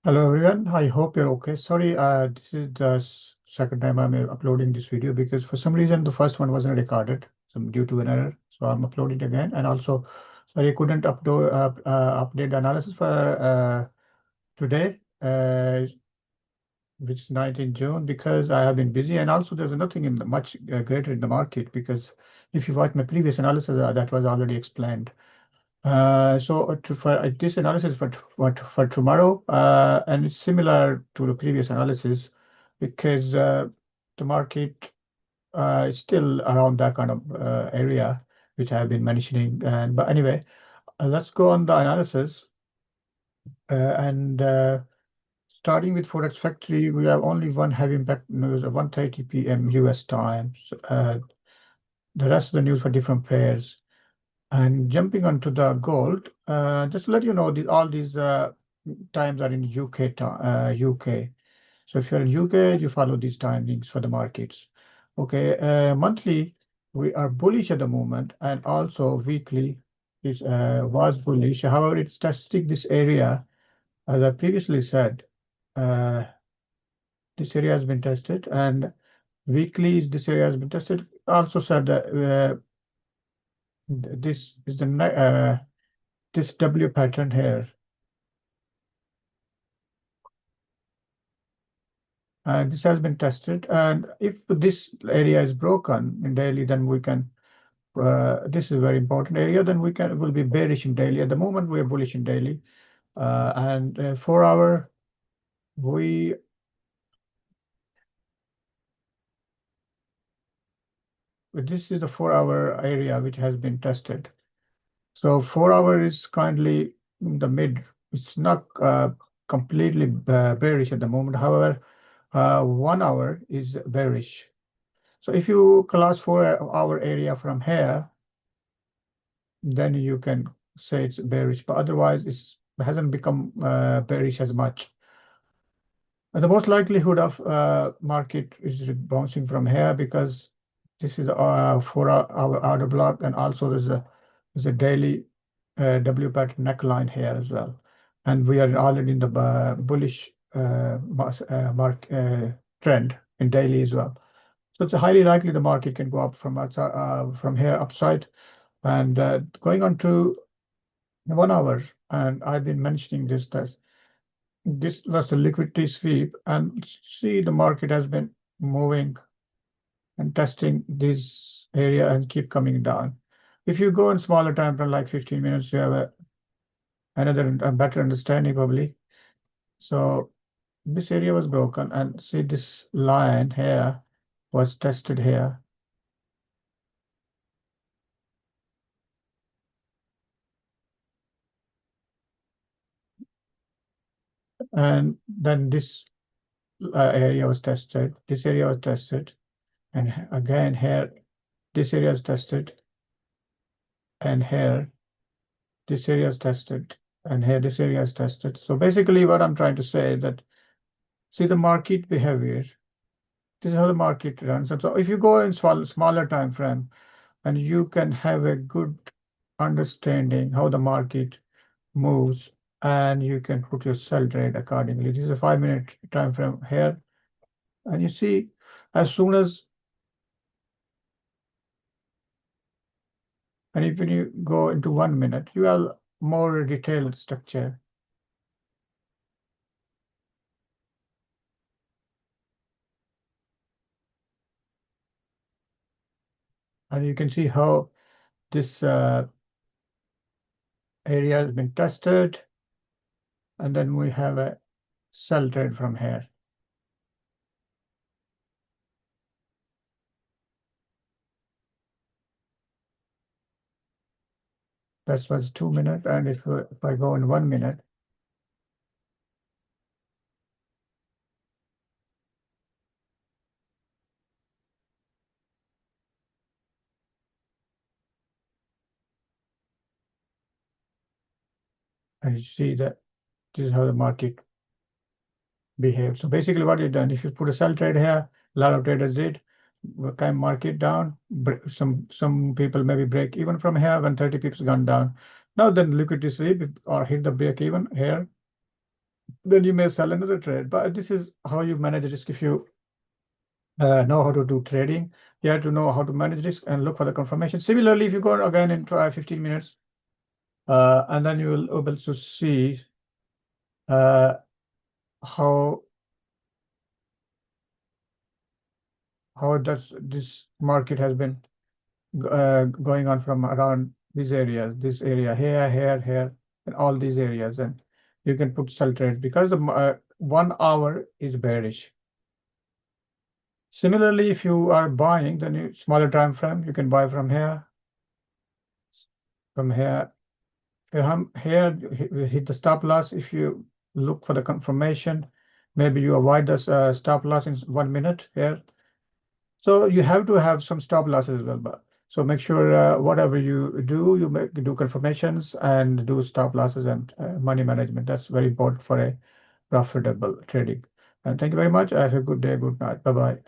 Hello everyone, I hope you're okay. Sorry, this is the second time I'm uploading this video because for some reason the first one wasn't recorded, some due to an error. So I'm uploading it again, and also sorry I couldn't update the analysis for today, which is 19th June, because I have been busy, and also there's nothing in much greater in the market because if you watch my previous analysis, that was already explained. For this analysis for tomorrow, and it's similar to the previous analysis because the market is still around that kind of area which I've been mentioning. And but anyway, let's go on the analysis. And Starting with Forex Factory, we have only one heavy impact news at 1:30 p.m. US time. The rest of the news for different pairs. And jumping onto the gold, just to let you know, all these times are in UK. So if you're in UK, you follow these timings for the markets. Okay, monthly, we are bullish at the moment, and also weekly is was bullish. However, it's testing this area, as I previously said. Uh, this area has been tested, and weekly this area has been tested. Also said that this is this W pattern here. And this has been tested. And if this area is broken in daily, then we can, this is a very important area, then will be bearish in daily. At the moment, we are bullish in daily. And 4 hour, we, this is the 4 hour area which has been tested. So 4 hour is kindly in the mid. It's not completely bearish at the moment. However, 1 hour is bearish. So if you class 4 hour area from here, then you can say it's bearish, but otherwise it hasn't become bearish as much. And the most likelihood of market is bouncing from here because this is 4 hour order block, and also there's a daily W pattern neckline here as well, and we are already in the bullish trend in daily as well. So it's highly likely the market can go up from outside, from here upside, and going on to 1 hour. And I've been mentioning that this was a liquidity sweep, and see the market has been moving and testing this area and keep coming down. If you go in smaller time frame, like 15 minutes, you have a better understanding probably. So this area was broken, and see this line here was tested here. And then this area was tested, this area was tested, and again here, this area is tested, and here, this area is tested, and here, this area is tested. So basically what I'm trying to say is that, see the market behavior, this is how the market runs. And so if you go in smaller time frame, and you can have a good understanding how the market moves, and you can put your sell trade accordingly. This is a 5 minute time frame here, and you see as soon as, and if you go into 1 minute, you have more detailed structure. And you can see how this area has been tested, and then we have a sell trade from here. That was 2 minutes, and if I go in 1 minute, and you see that this is how the market behaves. So basically what you've done, if you put a sell trade here, a lot of traders did, kind of market down. Some people maybe break even from here when 30 pips gone down. Now then liquidity sweep or hit the break even here. then you may sell another trade. But this is how you manage risk. If you know how to do trading, you have to know how to manage risk and look for the confirmation. Similarly, if you go again in 15 minutes, and then you will be able to see how does this market has been going on from around these areas, this area here, and all these areas, and you can put sell trades because the 1 hour is bearish. Similarly, if you are buying, then smaller time frame, you can buy from here, from here. Here, you hit the stop loss. If you look for the confirmation, maybe you avoid the stop loss in 1 minute here. So you have to have some stop losses as well. But so make sure whatever you do, do confirmations and do stop losses and money management. That's very important for a profitable trading. And thank you very much. Have a good day. Good night. Bye bye.